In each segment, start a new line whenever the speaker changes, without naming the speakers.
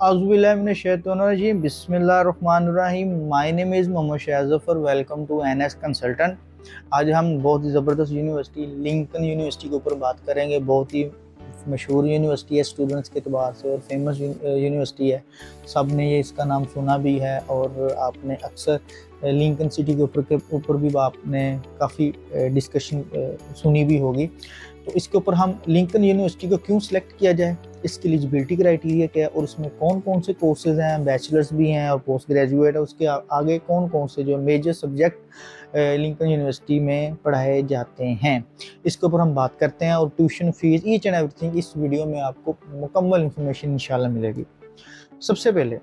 Auzubillahiminash-shaytanir-rajim. बिस्मिल्लाहिर्रहमानिर्रहीम. My name is Mohammad Shahzafar. Welcome to NS consultant. आज हम बहुत ही ज़बरदस्त यूनिवर्सिटी लिंकन यूनिवर्सिटी के ऊपर बात करेंगे. बहुत ही मशहूर यूनिवर्सिटी है स्टूडेंट्स के अतबार से और फेमस यूनिवर्सिटी है. सब ने ये इसका नाम सुना भी है और आपने अक्सर लिंकन सिटी के ऊपर भी आपने काफ़ी डिस्कशन सुनी भी होगी. तो इसके ऊपर हम लिंकन यूनिवर्सिटी को क्यों सिलेक्ट किया जाए, इसकी एलिजिबिलिटी क्राइटेरिया क्या है और उसमें कौन कौन से कोर्सेज हैं, बैचलर्स भी हैं और पोस्ट ग्रेजुएट है, उसके आगे कौन कौन से जो मेजर सब्जेक्ट लिंकन यूनिवर्सिटी में पढ़ाए जाते हैं, इसके ऊपर हम बात करते हैं. और tuition fees each and everything इस वीडियो में आपको मुकम्मल इंफॉर्मेशन इंशाल्लाह मिलेगी. सबसे पहले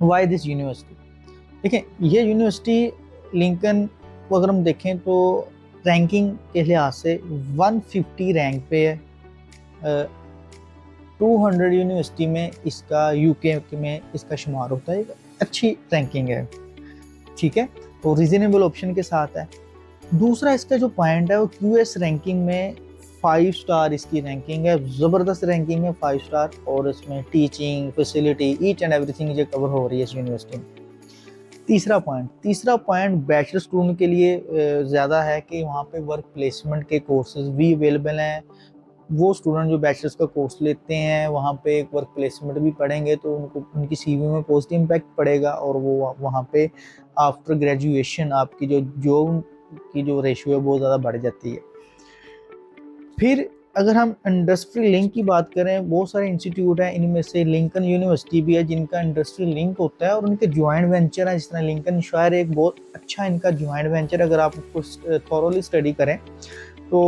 वाई दिस यूनिवर्सिटी. देखिए, ये यूनिवर्सिटी लिंकन को अगर हम देखें तो रैंकिंग के लिहाज से 150 रैंक पे है. 200 यूनिवर्सिटी में इसका यूके में इसका शुमार होता है. अच्छी रैंकिंग है, ठीक है, तो रीजनेबल ऑप्शन के साथ है. दूसरा इसका जो पॉइंट है वो क्यूएस रैंकिंग में 5 स्टार इसकी रैंकिंग है. ज़बरदस्त रैंकिंग है, 5 स्टार. और इसमें teaching facility each and everything ये कवर हो रही है इस यूनिवर्सिटी में. तीसरा पॉइंट बैचलर स्टूडेंट के लिए ज़्यादा है कि वहाँ पे वर्क प्लेसमेंट के कोर्सेज भी अवेलेबल हैं. वो स्टूडेंट जो बैचलर्स का कोर्स लेते हैं वहाँ पे एक वर्क प्लेसमेंट भी पढ़ेंगे तो उनको उनकी सीवी में पॉजिटिव इम्पैक्ट पड़ेगा और वो वहाँ पे आफ्टर ग्रेजुएशन आपकी जो जॉब की जो रेशियो है बहुत ज़्यादा बढ़ जाती है. फिर अगर हम इंडस्ट्री लिंक की बात करें, बहुत सारे इंस्टीट्यूट हैं, इनमें से लिंकन यूनिवर्सिटी भी है जिनका इंडस्ट्री लिंक होता है और उनके ज्वाइंट वेंचर है. जिस तरह लिंकन शायर एक बहुत अच्छा इनका ज्वाइंट वेंचर, अगर आप उसको थॉरोली स्टडी करें तो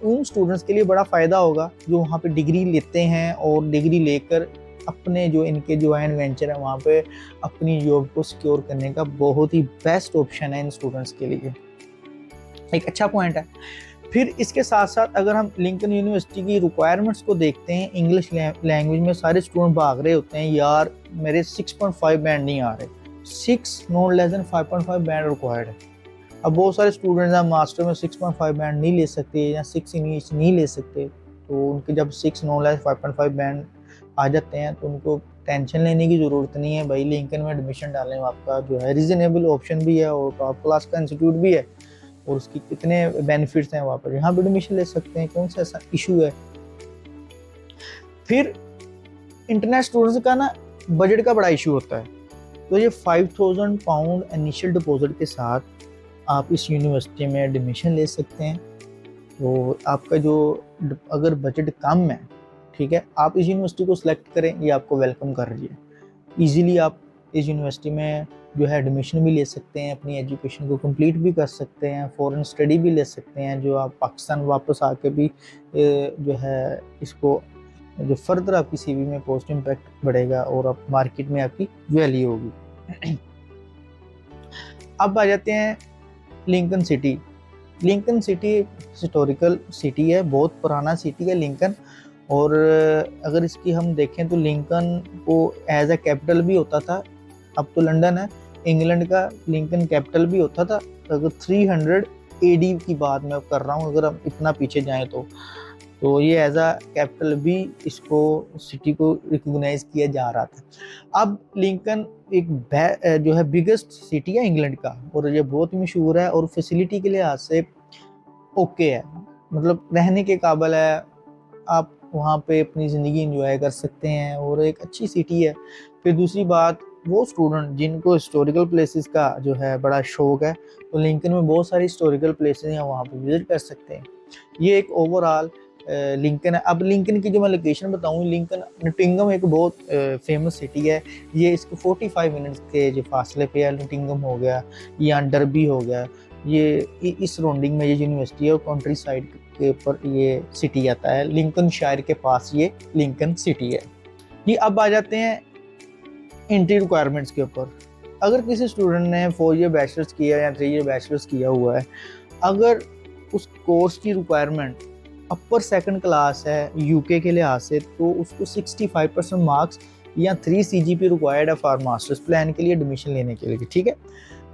उन स्टूडेंट्स के लिए बड़ा फ़ायदा होगा जो वहाँ पे डिग्री लेते हैं और डिग्री लेकर अपने जो इनके ज्वाइंट वेंचर है वहाँ पे अपनी जॉब को सिक्योर करने का बहुत ही बेस्ट ऑप्शन है इन स्टूडेंट्स के लिए. एक अच्छा पॉइंट है. फिर इसके साथ साथ अगर हम लिंकन यूनिवर्सिटी की रिक्वायरमेंट्स को देखते हैं, इंग्लिश लैंग्वेज में सारे स्टूडेंट भाग रहे होते हैं, यार मेरे 6.5 बैंड नहीं आ रहे. 6 not less than 5.5 band required है. अब बहुत सारे स्टूडेंट्स हैं मास्टर में 6.5 बैंड नहीं ले सकते या 6 इंग्लिश नहीं ले सकते, तो उनके जब 6 नॉट लेस 5.5 बैंड आ जाते हैं तो उनको टेंशन लेने की ज़रूरत नहीं है. भाई लिंकन में एडमिशन डालने में आपका जो है रीज़नेबल ऑप्शन भी है और टॉप क्लास का इंस्टीट्यूट भी है और उसकी कितने बेनिफिट्स हैं, वहाँ पर यहाँ पर एडमिशन ले सकते हैं. कौन सा ऐसा इशू है. फिर इंटरनेशनल स्टूडेंट्स का ना बजट का बड़ा इशू होता है. तो ये 5,000 पाउंड इनिशियल डिपॉजिट के साथ आप इस यूनिवर्सिटी में एडमिशन ले सकते हैं. तो आपका जो अगर बजट कम है, ठीक है, आप इस यूनिवर्सिटी को सिलेक्ट करें, ये आपको वेलकम कर रही है. ईज़िली आप इस यूनिवर्सिटी में जो है एडमिशन भी ले सकते हैं, अपनी एजुकेशन को कंप्लीट भी कर सकते हैं, फॉरेन स्टडी भी ले सकते हैं, जो आप पाकिस्तान वापस आके भी जो है इसको जो फर्दर आपकी सीवी में पॉजिटिव इम्पैक्ट बढ़ेगा और आप मार्केट में आपकी वैल्यू होगी. अब आ जाते हैं Lincoln city. Lincoln city historical city है, बहुत पुराना सिटी है लिंकन. और अगर इसकी हम देखें तो लिंकन को एज ए कैपिटल भी होता था. अब तो लंदन है, इंग्लैंड का लिंकन कैपिटल भी होता था. अगर 300 AD की बात मैं कर रहा हूँ, अगर हम इतना पीछे जाएं तो ये एज अ कैपिटल भी इसको सिटी को रिकॉग्नाइज किया जा रहा था. अब लिंकन एक जो है बिगेस्ट सिटी है इंग्लैंड का और ये बहुत मशहूर है और फैसिलिटी के लिहाज से ओके है, मतलब रहने के काबिल है. आप वहाँ पे अपनी ज़िंदगी एंजॉय कर सकते हैं और एक अच्छी सिटी है. फिर दूसरी बात, वो स्टूडेंट जिनको हिस्टोरिकल प्लेसेस का जो है बड़ा शौक है तो लिंकन में बहुत सारी हिस्टोरिकल प्लेसेस हैं, वहाँ पे विजिट कर सकते हैं. ये एक ओवरऑल लिंकन है. अब लिंकन की जो मैं लोकेशन बताऊँ, लिंकन नोटिंगम एक बहुत फेमस सिटी है. ये इसको 45 मिनट्स के जो फासले पे है. नोटिंगम हो गया या डरबी हो गया, ये इस सराउंडिंग में ये यूनिवर्सिटी है और कंट्री साइड के ऊपर ये सिटी आता है. लिंकन शायर के पास ये लिंकन सिटी है. ये अब आ जाते हैं एंट्री रिक्वायरमेंट्स के ऊपर. अगर किसी स्टूडेंट ने 4 ईयर बैचलर्स किया या 3 ईयर बैचलर्स किया हुआ है, अगर उस कोर्स की रिक्वायरमेंट अपर सेकंड क्लास है यूके के लिहाज से, तो उसको 65% मार्क्स या 3 CGP रिक्वायर्ड है फॉर मास्टर्स प्लान के लिए एडमिशन लेने के लिए, ठीक है.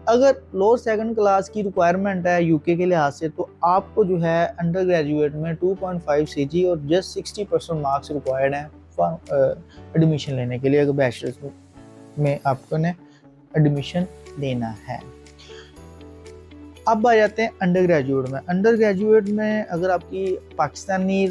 अगर लोअर सेकंड क्लास की रिक्वायरमेंट है यूके के लिहाज से तो आपको जो है अंडर ग्रेजुएट में 2.5 CG और जस्ट 60% मार्क्स रिक्वायर्ड हैं एडमिशन लेने के लिए, अगर बैचलर्स में आपको ने एडमिशन लेना है। अब आ जाते हैं अंडर ग्रेजुएट में। अंडर ग्रेजुएट में अगर आपकी पाकिस्तानी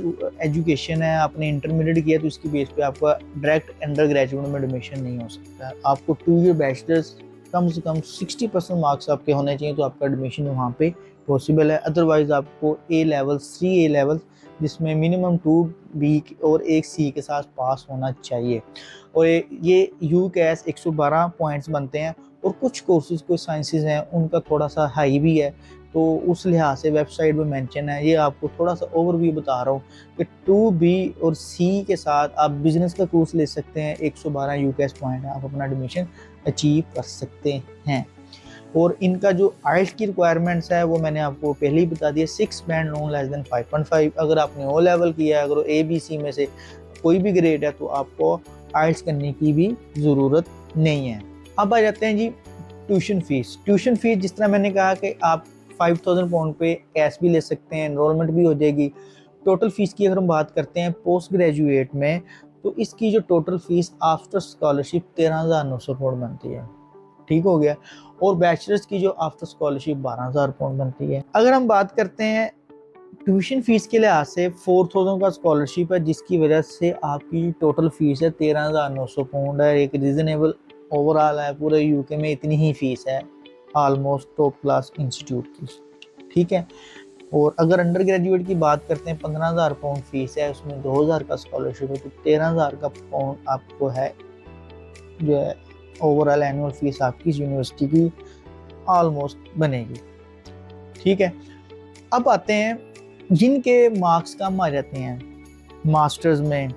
एजुकेशन है, आपने इंटरमीडिएट किया, तो इसकी बेस पे आपका डायरेक्ट अंडर ग्रेजुएट में एडमिशन नहीं हो सकता है। आपको 2 ईयर बैचलर्स कम से कम 60% मार्क्स आपके होने चाहिए, तो आपका एडमिशन वहाँ पे पॉसिबल है। अदरवाइज आपको A लेवल 3 A लेवल जिसमें मिनिमम 2 B और 1 C के साथ पास होना चाहिए। और ये UCAS 112 पॉइंट्स बनते हैं, और कुछ कोर्सेज को साइंसेज हैं उनका थोड़ा सा हाई भी है, तो उस लिहाज से वेबसाइट पे मेंशन है। ये आपको थोड़ा सा ओवरव्यू बता रहा हूँ कि 2B और C के साथ आप बिजनेस का कोर्स ले सकते हैं, 112 UCAS पॉइंट है, आप अपना एडमिशन अचीव कर सकते हैं। और इनका जो आइल्स की रिक्वायरमेंट्स है वो मैंने आपको पहले ही बता दिया, 6 बैंड नो लेस देन 5.5। अगर आपने O लेवल किया है, अगर ABC में से कोई भी ग्रेड है, तो आपको आइल्स करने की भी ज़रूरत नहीं है। अब आ जाते हैं जी ट्यूशन फीस। ट्यूशन फीस जिस तरह मैंने कहा कि आप 5000 पाउंड पे कैश भी ले सकते हैं, एनरोलमेंट भी हो जाएगी। टोटल फीस की अगर हम बात करते हैं पोस्ट ग्रेजुएट में, तो इसकी जो total fees after scholarship 13,900 pound बनती है, ठीक हो गया। और बैचलर्स की जो आफ्टर स्कॉलरशिप 12,000 पाउंड बनती है। अगर हम बात करते हैं ट्यूशन फीस के लिहाज से 4000 का स्कॉलरशिप है, जिसकी वजह से आपकी टोटल फीस है 13,900 पाउंड है। एक रीजनेबल ओवरऑल है, पूरे यूके में इतनी ही फीस है ऑलमोस्ट टॉप क्लास इंस्टीट्यूट की, ठीक है। और अगर अंडर ग्रेजुएट की बात करते हैं 15,000 पाउंड फीस है, उसमें 2,000 का स्कॉलरशिप है, तो 13,000 का पाउंड आपको है जो है ओवरऑल एनुअल फीस आपकी यूनिवर्सिटी की ऑलमोस्ट बनेगी, ठीक है। अब आते हैं जिनके मार्क्स कम आ जाते हैं मास्टर्स में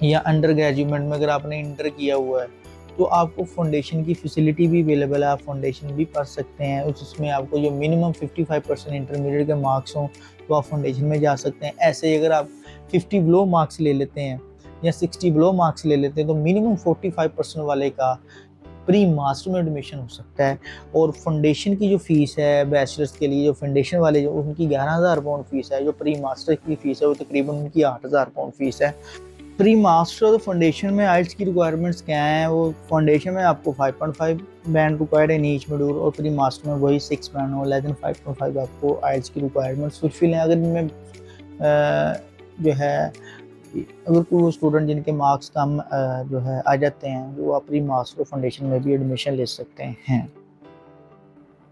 या अंडर ग्रेजुएट में। अगर आपने इंटर किया हुआ है तो आपको फाउंडेशन की फैसिलिटी भी अवेलेबल है, आप फाउंडेशन भी पढ़ सकते हैं। उसमें आपको जो मिनिमम 55% इंटरमीडिएट के मार्क्स हों तो आप फाउंडेशन में जा सकते हैं। ऐसे ही अगर आप 50 बिलो मार्क्स ले लेते हैं या 60 बिलो मार्क्स ले लेते हैं, तो मिनिमम 45% वाले का प्री मास्टर में एडमिशन हो सकता है। और फाउंडेशन की जो फीस है बैचलर्स के लिए, जो फाउंडेशन वाले जो उनकी 11,000 पाउंड फीस है, जो प्री मास्टर की फीस है वो तकरीबन उनकी 8,000 पाउंड फीस है। प्री मास्टर और फाउंडेशन में आइल्स की रिक्वायरमेंट्स क्या हैं? वो फाउंडेशन में आपको 5.5 बैंड रिक्वायर्ड है इन ईच मॉड्यूल, और प्री मास्टर में वही 6 बैंड हो लेस देन 5.5 आपको आइल्स की रिक्वायरमेंट्स फुलफिल हैं। अगर इनमें जो है अगर कोई स्टूडेंट जिनके मार्क्स कम जो है आ जाते हैं, वो आप प्री मास्टर फाउंडेशन में भी एडमिशन ले सकते हैं।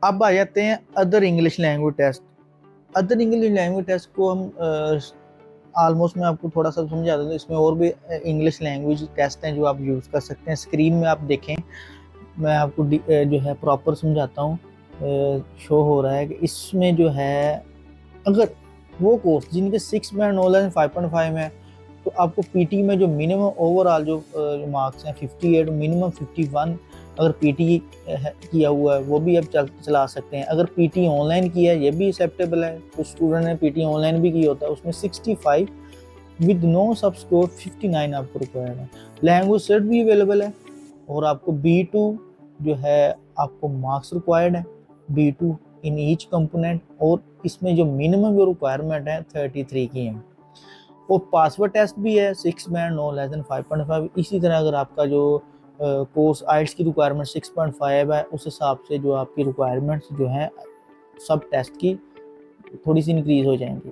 अब आ जाते हैं other English language test. Other English language test को हम ऑलमोस्ट मैं आपको थोड़ा सा समझा दूँ, इसमें और भी इंग्लिश लैंग्वेज टेस्ट हैं जो आप यूज़ कर सकते हैं। स्क्रीन में आप देखें, मैं आपको जो है प्रॉपर समझाता हूँ। शो हो रहा है कि इसमें जो है अगर वो कोर्स जिनके 6 बैंड नो लेस देन 5.5 है, तो आपको पीटी में जो मिनिमम ओवरऑल जो मार्क्स हैं 58, मिनिमम 51 अगर पीटी किया हुआ है वो भी आप चला सकते हैं। अगर पीटी ऑनलाइन किया है ये भी एक्सेप्टेबल है। कुछ स्टूडेंट ने पीटी ऑनलाइन भी किया होता है, उसमें 65 विद नो सब स्कोर 59 आपको रिक्वायर्ड है। लैंग्वेज सेट भी अवेलेबल है, और आपको B2 जो है आपको मार्क्स रिक्वायर्ड है, B2 इन ईच कंपोनेंट, और इसमें जो मिनिमम जो रिक्वायरमेंट है 33 की है। और पासवर्ड टेस्ट भी है 6 बैंड नो लेस देन 5.5। इसी तरह अगर आपका जो कोर्स आइल्स की रिक्वायरमेंट 6.5 है, उस हिसाब से जो आपकी रिक्वायरमेंट्स जो हैं सब टेस्ट की थोड़ी सी इंक्रीज हो जाएंगी।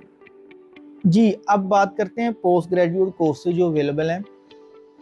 जी, अब बात करते हैं पोस्ट ग्रेजुएट कोर्सेज जो अवेलेबल हैं।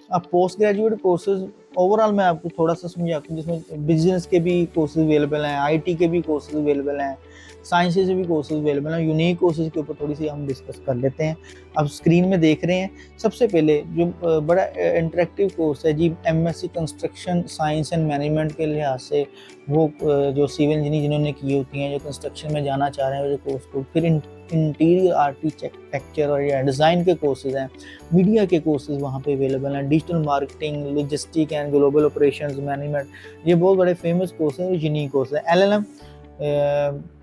अब पोस्ट ग्रेजुएट कोर्सेज ओवरऑल मैं आपको थोड़ा सा समझाता हूँ, जिसमें बिजनेस के भी कोर्सेज अवेलेबल हैं, आईटी के भी कोर्सेज अवेलेबल हैं, साइंसेज भी कोर्सेज अवेलेबल हैं। यूनिक कोर्सेज के ऊपर थोड़ी सी हम डिस्कस कर लेते हैं। अब स्क्रीन में देख रहे हैं, सबसे पहले जो बड़ा इंटरेक्टिव कोर्स है जी, MSc construction science and management के लिहाज से, वो जो सिविल इंजीनियर जिन्होंने की होती हैं, जो कंस्ट्रक्शन में जाना चाह रहे हैं वो कोर्स को, फिर इंटीरियर आर्किटेक्चर और या डिज़ाइन के कोर्सेज हैं, मीडिया के कोर्सेज वहाँ पे अवेलेबल हैं, digital marketing, logistic and global operations management, ये बहुत बड़े फेमस कोर्स हैं, यूनिक कोर्स है। एलएलएम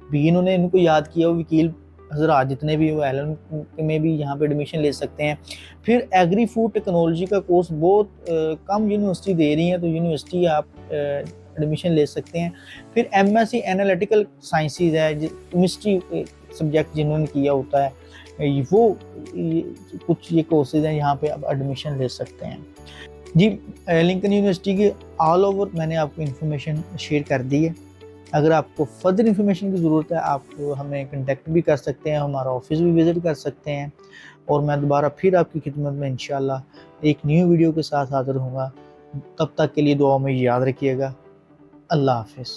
भी इन्होंने इनको याद किया, वकील हजरात जितने भी वो एलएलएम में भी यहाँ पे एडमिशन ले सकते हैं। फिर एग्री फूड टेक्नोलॉजी का कोर्स बहुत कम यूनिवर्सिटी दे रही है, तो यूनिवर्सिटी आप एडमिशन ले सकते हैं। फिर एमएससी एनालिटिकल साइंसेज है, केमिस्ट्री सब्जेक्ट जिन्होंने किया होता है, कुछ ये कोर्सेज हैं, यहाँ पे आप एडमिशन ले सकते हैं जी। लिंकन यूनिवर्सिटी की ऑल ओवर मैंने आपको इन्फॉर्मेशन शेयर कर दी है। अगर आपको फर्दर इन्फॉर्मेशन की ज़रूरत है आप हमें कांटेक्ट भी कर सकते हैं, हमारा ऑफिस भी विज़िट कर सकते हैं, और मैं दोबारा फिर आपकी खिदमत में इंशाल्लाह एक न्यू वीडियो के साथ हाज़िर होऊंगा। तब तक के लिए दुआ में याद रखिएगा। अल्लाह हाफिज़।